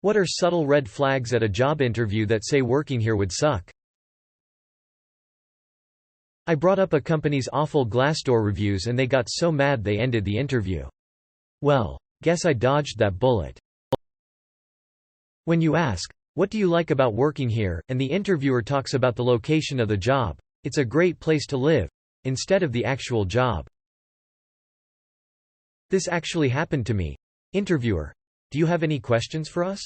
What are subtle red flags at a job interview that say working here would suck? I brought up a company's awful Glassdoor reviews and they got so mad they ended the interview. Well, guess I dodged that bullet. When you ask, "What do you like about working here?" and the interviewer talks about the location of the job, it's a great place to live, instead of the actual job. This actually happened to me. Interviewer: Do you have any questions for us?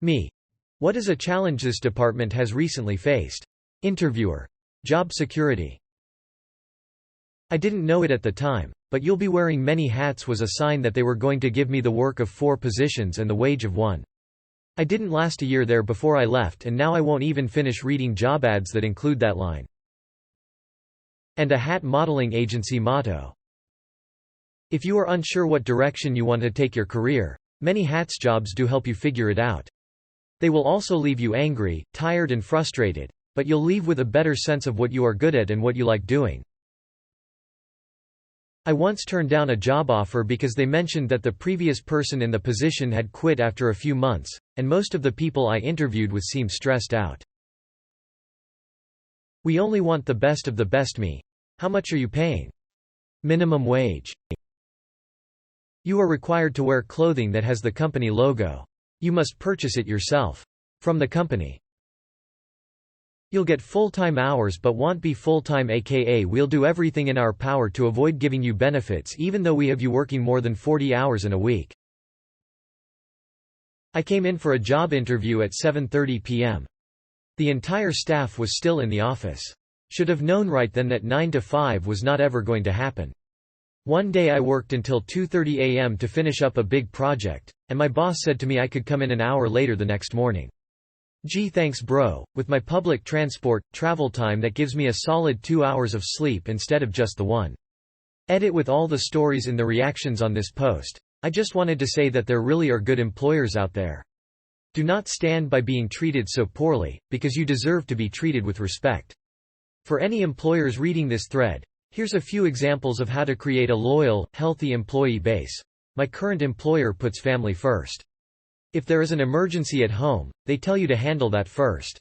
Me: What is a challenge this department has recently faced? Interviewer: Job security. I didn't know it at the time, but "you'll be wearing many hats" was a sign that they were going to give me the work of 4 positions and the wage of 1. I didn't last a year there before I left, and now I won't even finish reading job ads that include that line. And a hat modeling agency motto. If you are unsure what direction you want to take your career, many hats jobs do help you figure it out. They will also leave you angry, tired and frustrated, but you'll leave with a better sense of what you are good at and what you like doing. I once turned down a job offer because they mentioned that the previous person in the position had quit after a few months, and most of the people I interviewed with seemed stressed out. We only want the best of the best. Me: How much are you paying? Minimum wage. You are required to wear clothing that has the company logo. You must purchase it yourself. From the company. You'll get full-time hours but won't be full-time, aka we'll do everything in our power to avoid giving you benefits even though we have you working more than 40 hours in a week. I came in for a job interview at 7:30 p.m. The entire staff was still in the office. Should have known right then that 9 to 5 was not ever going to happen. One day I worked until 2:30 a.m. to finish up a big project, and my boss said to me I could come in an hour later the next morning. Gee thanks bro, with my public transport, travel time that gives me a solid 2 hours of sleep instead of just the 1. Edit with all the stories in the reactions on this post. I just wanted to say that there really are good employers out there. Do not stand by being treated so poorly, because you deserve to be treated with respect. For any employers reading this thread, here's a few examples of how to create a loyal, healthy employee base. My current employer puts family first. If there is an emergency at home, they tell you to handle that first.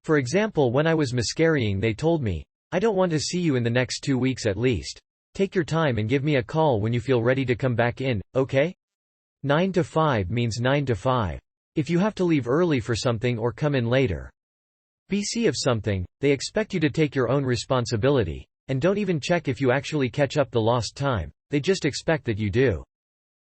For example, when I was miscarrying they told me, "I don't want to see you in the next 2 weeks at least. Take your time and give me a call when you feel ready to come back in, okay?" 9 to 5 means 9 to 5. If you have to leave early for something or come in later, BC of something, they expect you to take your own responsibility, and don't even check if you actually catch up the lost time, they just expect that you do.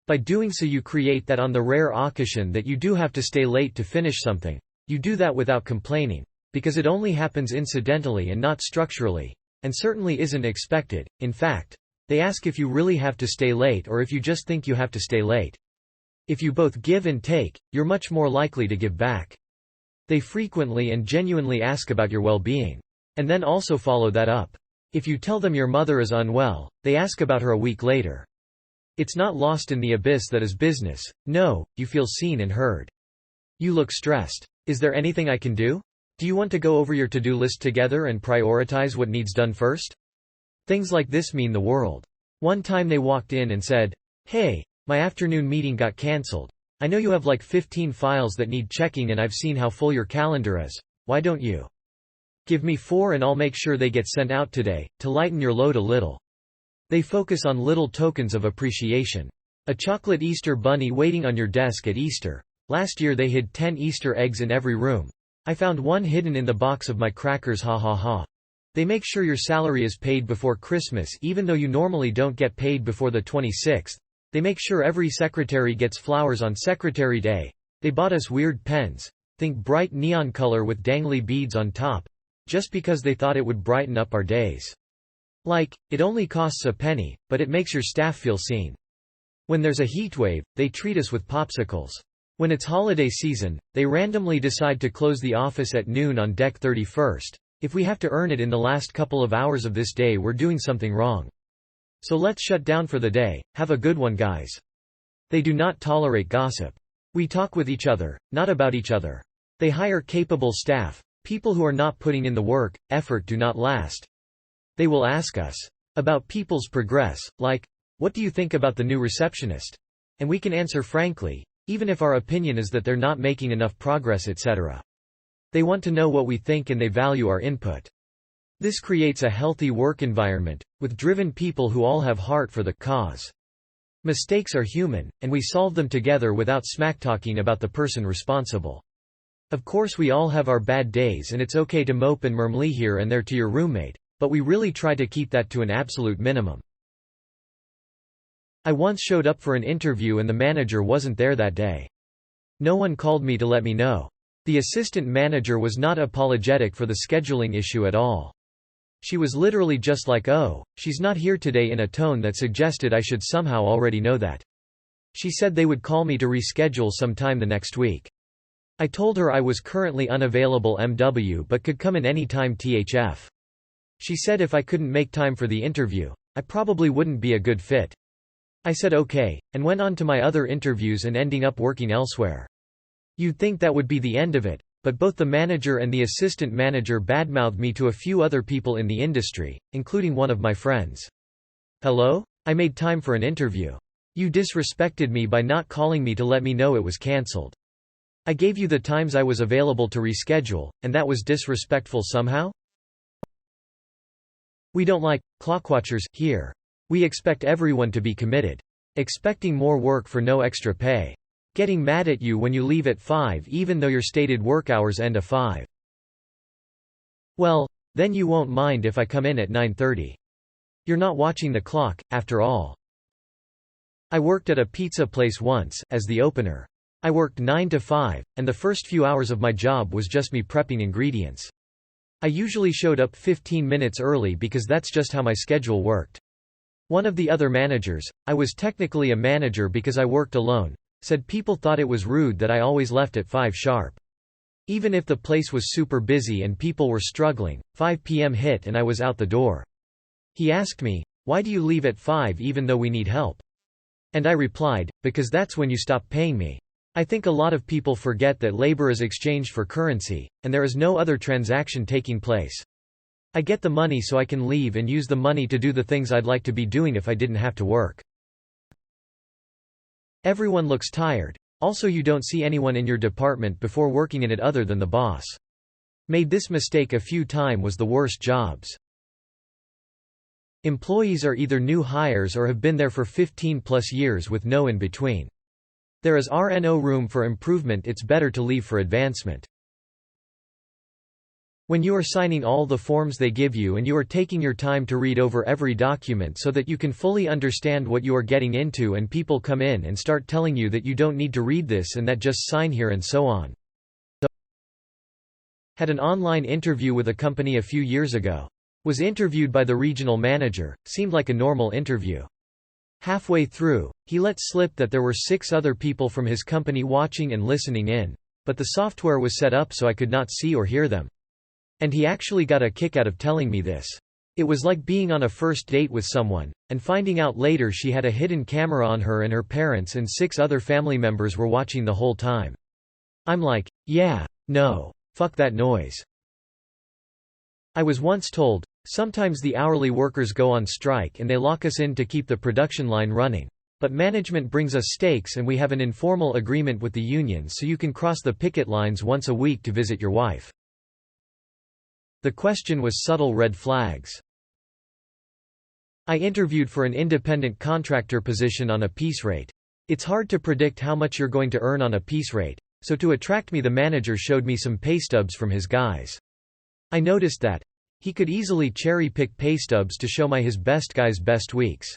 By doing so you create that on the rare occasion that you do have to stay late to finish something, you do that without complaining, because it only happens incidentally and not structurally, and certainly isn't expected. In fact, they ask if you really have to stay late or if you just think you have to stay late. If you both give and take, you're much more likely to give back. They frequently and genuinely ask about your well-being. And then also follow that up. If you tell them your mother is unwell, they ask about her a week later. It's not lost in the abyss that is business. No, you feel seen and heard. You look stressed. Is there anything I can do? Do you want to go over your to-do list together and prioritize what needs done first? Things like this mean the world. One time they walked in and said, "Hey, my afternoon meeting got cancelled. I know you have like 15 files that need checking and I've seen how full your calendar is. Why don't you give me 4 and I'll make sure they get sent out today, to lighten your load a little." They focus on little tokens of appreciation. A chocolate Easter bunny waiting on your desk at Easter. Last year they hid 10 Easter eggs in every room. I found one hidden in the box of my crackers, ha ha ha. They make sure your salary is paid before Christmas even though you normally don't get paid before the 26th. They make sure every secretary gets flowers on Secretary Day. They bought us weird pens. Think bright neon color with dangly beads on top. Just because they thought it would brighten up our days. Like, it only costs a penny, but it makes your staff feel seen. When there's a heatwave, they treat us with popsicles. When it's holiday season, they randomly decide to close the office at noon on Dec 31st. If we have to earn it in the last couple of hours of this day, we're doing something wrong. So let's shut down for the day. Have a good one, guys. They do not tolerate gossip. We talk with each other, not about each other. They hire capable staff. People who are not putting in the work, effort do not last. They will ask us about people's progress, like, "What do you think about the new receptionist?" And we can answer frankly, even if our opinion is that they're not making enough progress, etc. They want to know what we think and they value our input. This creates a healthy work environment, with driven people who all have heart for the cause. Mistakes are human, and we solve them together without smack-talking about the person responsible. Of course we all have our bad days and it's okay to mope and murmur here and there to your roommate, but we really try to keep that to an absolute minimum. I once showed up for an interview and the manager wasn't there that day. No one called me to let me know. The assistant manager was not apologetic for the scheduling issue at all. She was literally just like, "Oh, she's not here today," in a tone that suggested I should somehow already know that. She said they would call me to reschedule sometime the next week. I told her I was currently unavailable MW but could come in any time THF. She said if I couldn't make time for the interview, I probably wouldn't be a good fit. I said okay, and went on to my other interviews and ending up working elsewhere. You'd think that would be the end of it, but both the manager and the assistant manager badmouthed me to a few other people in the industry, including one of my friends. Hello? I made time for an interview. You disrespected me by not calling me to let me know it was cancelled. I gave you the times I was available to reschedule, and that was disrespectful somehow? We don't like clockwatchers here. We expect everyone to be committed. Expecting more work for no extra pay. Getting mad at you when you leave at 5 even though your stated work hours end at 5. Well, then you won't mind if I come in at 9:30. You're not watching the clock, after all. I worked at a pizza place once, as the opener. I worked 9 to 5, and the first few hours of my job was just me prepping ingredients. I usually showed up 15 minutes early because that's just how my schedule worked. One of the other managers, I was technically a manager because I worked alone, said people thought it was rude that I always left at 5 sharp. Even if the place was super busy and people were struggling, 5 p.m. hit and I was out the door. He asked me, "Why do you leave at 5 even though we need help?" And I replied, "Because that's when you stop paying me." I think a lot of people forget that labor is exchanged for currency, and there is no other transaction taking place. I get the money so I can leave and use the money to do the things I'd like to be doing if I didn't have to work. Everyone looks tired. Also, you don't see anyone in your department before working in it other than the boss. Made this mistake a few times, was the worst jobs. Employees are either new hires or have been there for 15+ years with no in between. There is no room for improvement. It's better to leave for advancement. When you are signing all the forms they give you and you are taking your time to read over every document so that you can fully understand what you are getting into, and people come in and start telling you that you don't need to read this and that, just sign here and so on. Had an online interview with a company a few years ago. Was interviewed by the regional manager, seemed like a normal interview. Halfway through, he let slip that there were 6 other people from his company watching and listening in, but the software was set up so I could not see or hear them. And he actually got a kick out of telling me this. It was like being on a first date with someone, and finding out later she had a hidden camera on her and her parents and 6 other family members were watching the whole time. I'm like, yeah, no, fuck that noise. I was once told, sometimes the hourly workers go on strike and they lock us in to keep the production line running. But management brings us steaks and we have an informal agreement with the union so you can cross the picket lines once a week to visit your wife. The question was subtle red flags. I interviewed for an independent contractor position on a piece rate. It's hard to predict how much you're going to earn on a piece rate, so to attract me the manager showed me some pay stubs from his guys. I noticed that he could easily cherry-pick pay stubs to show his best guys' best weeks.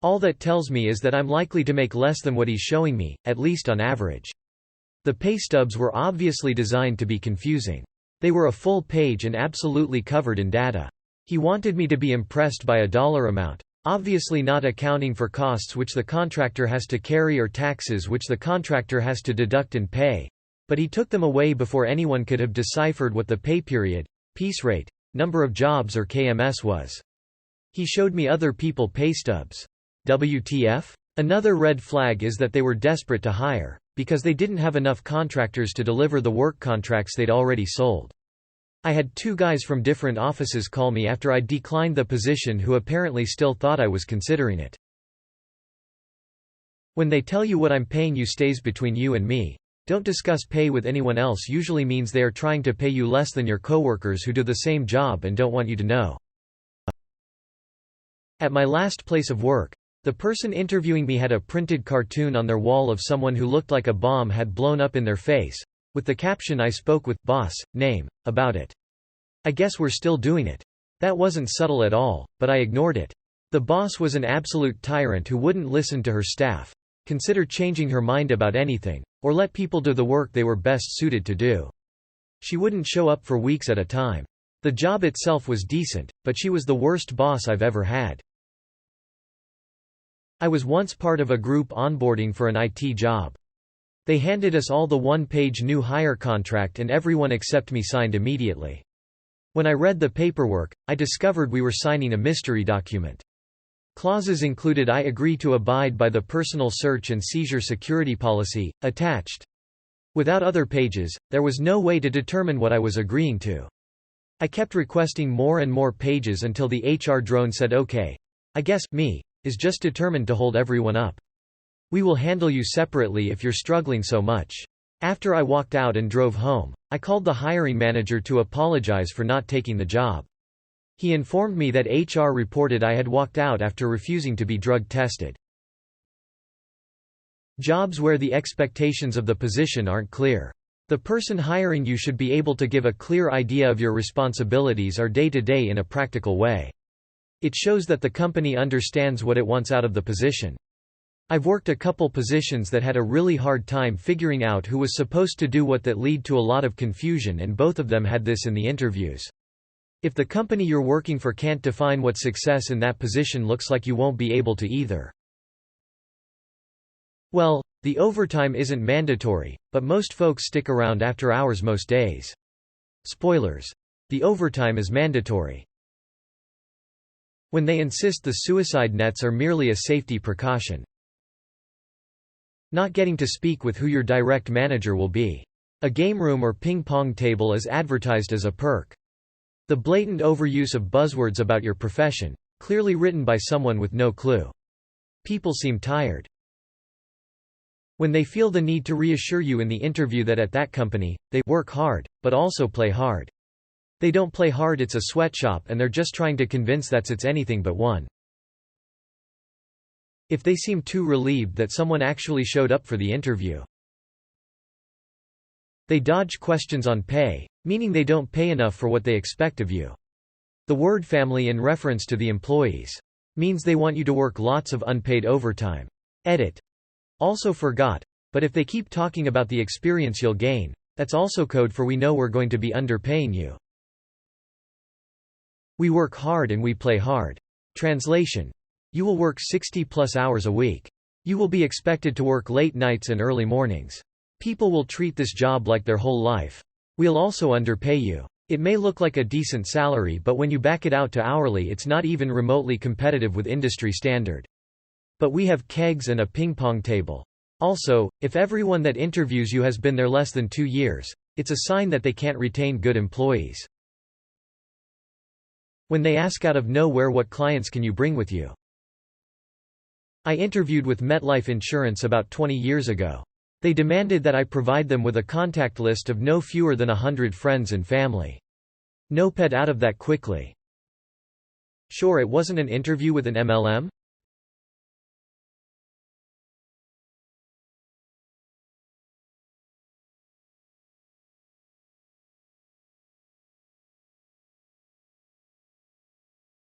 All that tells me is that I'm likely to make less than what he's showing me, at least on average. The pay stubs were obviously designed to be confusing. They were a full page and absolutely covered in data. He wanted me to be impressed by a dollar amount, obviously not accounting for costs which the contractor has to carry or taxes which the contractor has to deduct and pay. But he took them away before anyone could have deciphered what the pay period, piece rate, number of jobs or KMS was. He showed me other people pay stubs. WTF? Another red flag is that they were desperate to hire, because they didn't have enough contractors to deliver the work contracts they'd already sold. I had 2 guys from different offices call me after I declined the position who apparently still thought I was considering it. When they tell you what I'm paying you stays between you and me. Don't discuss pay with anyone else usually means they are trying to pay you less than your coworkers who do the same job and don't want you to know. At my last place of work, the person interviewing me had a printed cartoon on their wall of someone who looked like a bomb had blown up in their face, with the caption "I spoke with boss, name, about it. I guess we're still doing it." That wasn't subtle at all, but I ignored it. The boss was an absolute tyrant who wouldn't listen to her staff, consider changing her mind about anything, or let people do the work they were best suited to do. She wouldn't show up for weeks at a time. The job itself was decent, but she was the worst boss I've ever had. I was once part of a group onboarding for an IT job. They handed us all the one-page new hire contract and everyone except me signed immediately. When I read the paperwork, I discovered we were signing a mystery document. Clauses included I agree to abide by the personal search and seizure security policy, attached. Without other pages, there was no way to determine what I was agreeing to. I kept requesting more and more pages until the HR drone said okay. I guess, me, is just determined to hold everyone up. We will handle you separately if you're struggling so much. After I walked out and drove home, I called the hiring manager to apologize for not taking the job. He informed me that HR reported I had walked out after refusing to be drug tested. Jobs where the expectations of the position aren't clear. The person hiring you should be able to give a clear idea of your responsibilities or day-to-day in a practical way. It shows that the company understands what it wants out of the position. I've worked a couple positions that had a really hard time figuring out who was supposed to do what that lead to a lot of confusion, and both of them had this in the interviews. If the company you're working for can't define what success in that position looks like, you won't be able to either. Well, the overtime isn't mandatory, but most folks stick around after hours most days. Spoilers. The overtime is mandatory. When they insist the suicide nets are merely a safety precaution. Not getting to speak with who your direct manager will be. A game room or ping-pong table is advertised as a perk. The blatant overuse of buzzwords about your profession, clearly written by someone with no clue. People seem tired. When they feel the need to reassure you in the interview that at that company, they work hard, but also play hard. They don't play hard, it's a sweatshop and they're just trying to convince that it's anything but one. If they seem too relieved that someone actually showed up for the interview. They dodge questions on pay, meaning they don't pay enough for what they expect of you. The word family in reference to the employees means they want you to work lots of unpaid overtime. Edit. Also forgot, but if they keep talking about the experience you'll gain, that's also code for we know we're going to be underpaying you. We work hard and we play hard. Translation. You will work 60+ hours a week. You will be expected to work late nights and early mornings. People will treat this job like their whole life. We'll also underpay you. It may look like a decent salary, but when you back it out to hourly, it's not even remotely competitive with industry standard. But we have kegs and a ping-pong table. Also, if everyone that interviews you has been there less than 2 years, it's a sign that they can't retain good employees. When they ask out of nowhere what clients can you bring with you? I interviewed with MetLife Insurance about 20 years ago. They demanded that I provide them with a contact list of no fewer than 100 friends and family. Notepad out of that quickly. Sure, it wasn't an interview with an MLM?